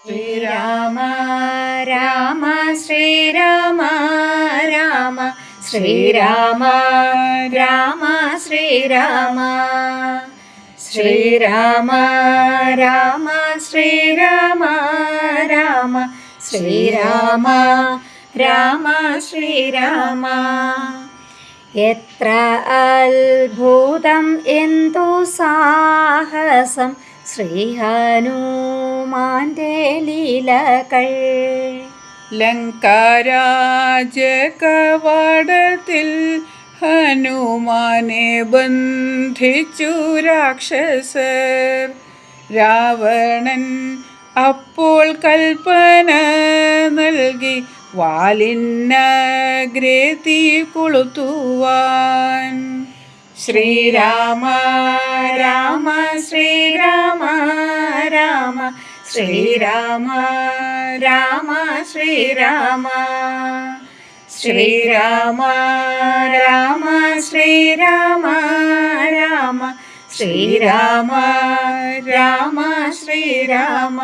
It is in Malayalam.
ശ്രീരാമ രാമ ശ്രീരാമ രാമ ശ്രീരാമ രാമ ശ്രീരാമ ശ്രീരാമ രാമ ശ്രീരാമ രാമ ശ്രീരാമ രാമ ശ്രീരാമ എത്ര അത്ഭുതം എന്തു സാഹസം ശ്രീഹനുമാന്റെ ലീലകൾ. ലങ്കാരാജകവാടത്തിൽ ഹനുമാനെ ബന്ധിച്ചു രാക്ഷസർ. രാവണൻ അപ്പോൾ കൽപ്പന നൽകി വാലിന്നഗ്രേ തീ കൊളുത്തുവാൻ. ശ്രീരാമ രാമ ശ്രീരാമ രാമ ശ്രീരാമ രാമ ശ്രീരാമ ശ്രീരാമ രാമ ശ്രീരാമ രാമ ശ്രീരാമ രാമ ശ്രീരാമ